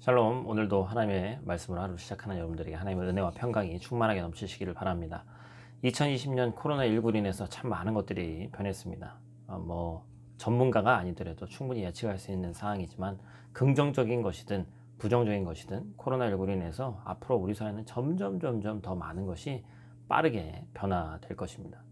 샬롬. 오늘도 하나님의 말씀을 하루 시작하는 여러분들에게 하나님의 은혜와 평강이 충만하게 넘치시기를 바랍니다. 2020년 코로나19로 인해서 참 많은 것들이 변했습니다. 전문가가 아니더라도 충분히 예측할 수 있는 상황이지만 긍정적인 것이든 부정적인 것이든 코로나19로 인해서 앞으로 우리 사회는 점점 더 많은 것이 빠르게 변화될 것입니다.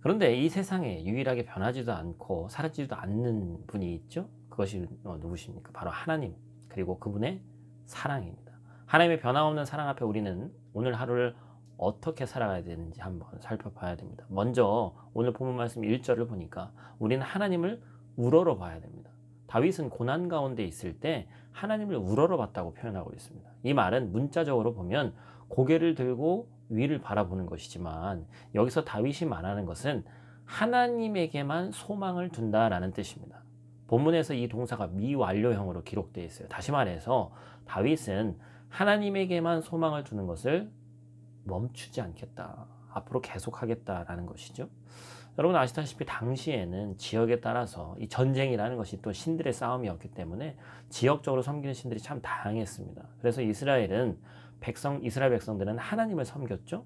그런데 이 세상에 유일하게 변하지도 않고 사라지지도 않는 분이 있죠. 그것이 누구십니까? 바로 하나님, 그리고 그분의 사랑입니다. 하나님의 변함없는 사랑 앞에 우리는 오늘 하루를 어떻게 살아가야 되는지 한번 살펴봐야 됩니다. 먼저 오늘 본문 말씀 1절을 보니까 우리는 하나님을 우러러 봐야 됩니다. 다윗은 고난 가운데 있을 때 하나님을 우러러 봤다고 표현하고 있습니다. 이 말은 문자적으로 보면 고개를 들고 위를 바라보는 것이지만, 여기서 다윗이 말하는 것은 하나님에게만 소망을 둔다라는 뜻입니다. 본문에서 이 동사가 미완료형으로 기록되어 있어요. 다시 말해서 다윗은 하나님에게만 소망을 두는 것을 멈추지 않겠다, 앞으로 계속하겠다라는 것이죠. 여러분 아시다시피 당시에는 지역에 따라서 이 전쟁이라는 것이 또 신들의 싸움이었기 때문에 지역적으로 섬기는 신들이 참 다양했습니다. 그래서 이스라엘 백성들은 하나님을 섬겼죠.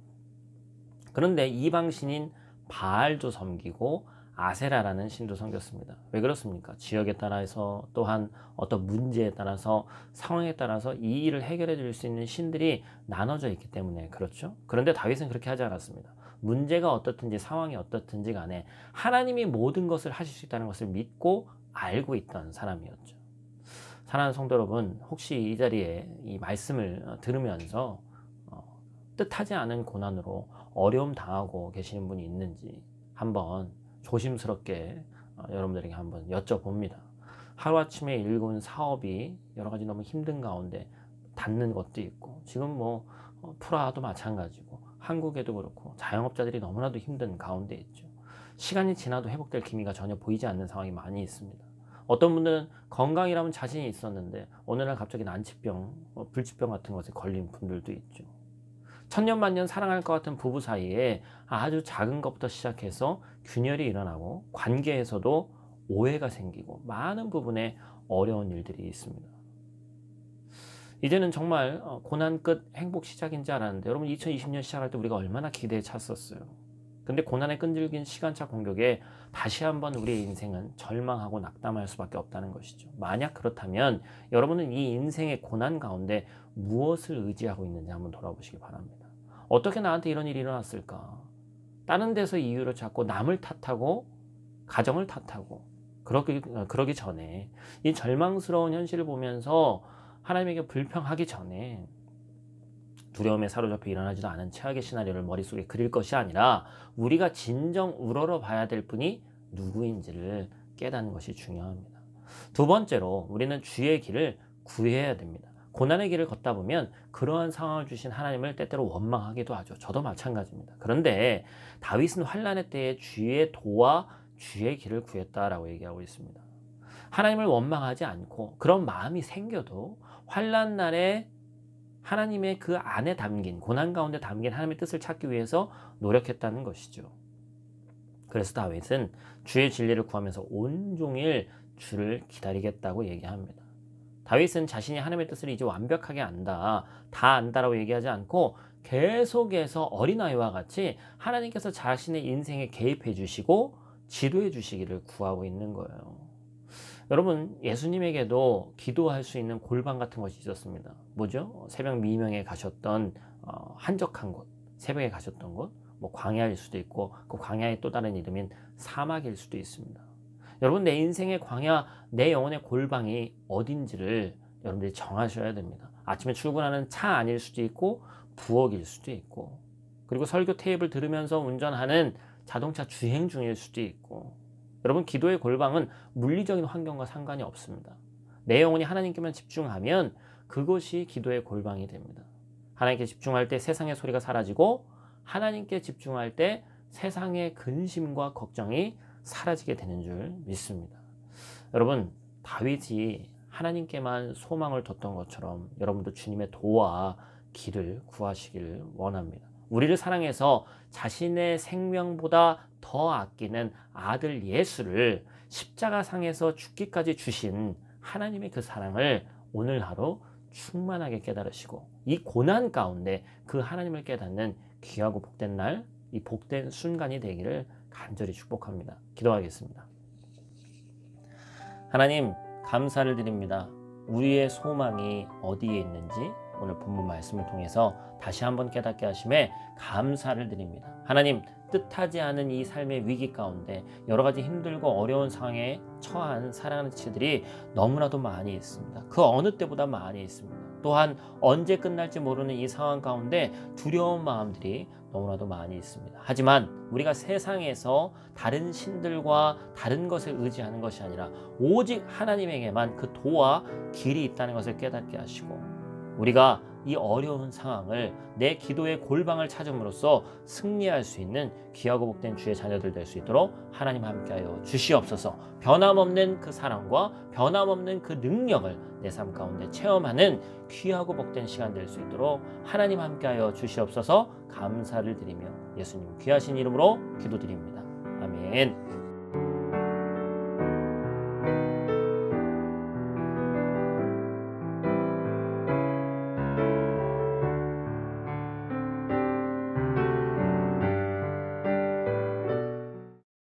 그런데 이방 신인 바알도 섬기고 아세라라는 신도 섬겼습니다. 왜 그렇습니까? 지역에 따라서, 또한 어떤 문제에 따라서, 상황에 따라서 이 일을 해결해 줄 수 있는 신들이 나눠져 있기 때문에 그렇죠. 그런데 다윗은 그렇게 하지 않았습니다. 문제가 어떻든지 상황이 어떻든지 간에 하나님이 모든 것을 하실 수 있다는 것을 믿고 알고 있던 사람이었죠. 사랑하는 성도 여러분, 혹시 이 자리에 이 말씀을 들으면서 뜻하지 않은 고난으로 어려움 당하고 계시는 분이 있는지 한번 조심스럽게 여러분들에게 한번 여쭤봅니다. 하루아침에 일군 사업이 여러 가지 너무 힘든 가운데 닿는 것도 있고, 지금 프라하도 마찬가지고 한국에도 그렇고 자영업자들이 너무나도 힘든 가운데 있죠. 시간이 지나도 회복될 기미가 전혀 보이지 않는 상황이 많이 있습니다. 어떤 분들은 건강이라면 자신이 있었는데 어느 날 갑자기 난치병, 불치병 같은 것에 걸린 분들도 있죠. 천년만년 사랑할 것 같은 부부 사이에 아주 작은 것부터 시작해서 균열이 일어나고 관계에서도 오해가 생기고 많은 부분에 어려운 일들이 있습니다. 이제는 정말 고난 끝 행복 시작인 줄 알았는데, 여러분 2020년 시작할 때 우리가 얼마나 기대에 찼었어요. 근데 고난의 끈질긴 시간차 공격에 다시 한번 우리의 인생은 절망하고 낙담할 수밖에 없다는 것이죠. 만약 그렇다면 여러분은 이 인생의 고난 가운데 무엇을 의지하고 있는지 한번 돌아보시기 바랍니다. 어떻게 나한테 이런 일이 일어났을까? 다른 데서 이유를 찾고 남을 탓하고 가정을 탓하고 그러기 전에, 이 절망스러운 현실을 보면서 하나님에게 불평하기 전에 두려움에 사로잡혀 일어나지도 않은 최악의 시나리오를 머릿속에 그릴 것이 아니라 우리가 진정 우러러 봐야 될 분이 누구인지를 깨닫는 것이 중요합니다. 두 번째로 우리는 주의 길을 구해야 됩니다. 고난의 길을 걷다 보면 그러한 상황을 주신 하나님을 때때로 원망하기도 하죠. 저도 마찬가지입니다. 그런데 다윗은 환난의 때에 주의 도와 주의 길을 구했다라고 얘기하고 있습니다. 하나님을 원망하지 않고, 그런 마음이 생겨도 환난 날에 하나님의 그 안에 담긴, 고난 가운데 담긴 하나님의 뜻을 찾기 위해서 노력했다는 것이죠. 그래서 다윗은 주의 진리를 구하면서 온종일 주를 기다리겠다고 얘기합니다. 다윗은 자신이 하나님의 뜻을 이제 완벽하게 안다, 다 안다라고 얘기하지 않고 계속해서 어린아이와 같이 하나님께서 자신의 인생에 개입해 주시고 지도해 주시기를 구하고 있는 거예요. 여러분, 예수님에게도 기도할 수 있는 골방 같은 것이 있었습니다. 뭐죠? 새벽 미명에 가셨던 한적한 곳, 새벽에 가셨던 곳, 광야일 수도 있고 그 광야의 또 다른 이름인 사막일 수도 있습니다. 여러분, 내 인생의 광야, 내 영혼의 골방이 어딘지를 여러분들이 정하셔야 됩니다. 아침에 출근하는 차 안일 수도 있고 부엌일 수도 있고, 그리고 설교 테이프를 들으면서 운전하는 자동차 주행 중일 수도 있고, 여러분 기도의 골방은 물리적인 환경과 상관이 없습니다. 내 영혼이 하나님께만 집중하면 그것이 기도의 골방이 됩니다. 하나님께 집중할 때 세상의 소리가 사라지고, 하나님께 집중할 때 세상의 근심과 걱정이 사라지게 되는 줄 믿습니다. 여러분, 다윗이 하나님께만 소망을 뒀던 것처럼 여러분도 주님의 도와 길을 구하시길 원합니다. 우리를 사랑해서 자신의 생명보다 더 아끼는 아들 예수를 십자가상에서 죽기까지 주신 하나님의 그 사랑을 오늘 하루 충만하게 깨달으시고 이 고난 가운데 그 하나님을 깨닫는 귀하고 복된 날, 이 복된 순간이 되기를 간절히 축복합니다. 기도하겠습니다. 하나님, 감사를 드립니다. 우리의 소망이 어디에 있는지 오늘 본문 말씀을 통해서 다시 한번 깨닫게 하심에 감사를 드립니다. 하나님, 뜻하지 않은 이 삶의 위기 가운데 여러 가지 힘들고 어려운 상황에 처한 사랑하는 지체들이 너무나도 많이 있습니다. 그 어느 때보다 많이 있습니다. 또한 언제 끝날지 모르는 이 상황 가운데 두려운 마음들이 너무나도 많이 있습니다. 하지만 우리가 세상에서 다른 신들과 다른 것을 의지하는 것이 아니라 오직 하나님에게만 그 도와 길이 있다는 것을 깨닫게 하시고 우리가 이 어려운 상황을 내 기도의 골방을 찾음으로써 승리할 수 있는 귀하고 복된 주의 자녀들 될 수 있도록 하나님 함께하여 주시옵소서. 변함없는 그 사랑과 변함없는 그 능력을 내 삶 가운데 체험하는 귀하고 복된 시간 될 수 있도록 하나님 함께하여 주시옵소서. 감사를 드리며 예수님 귀하신 이름으로 기도드립니다. 아멘.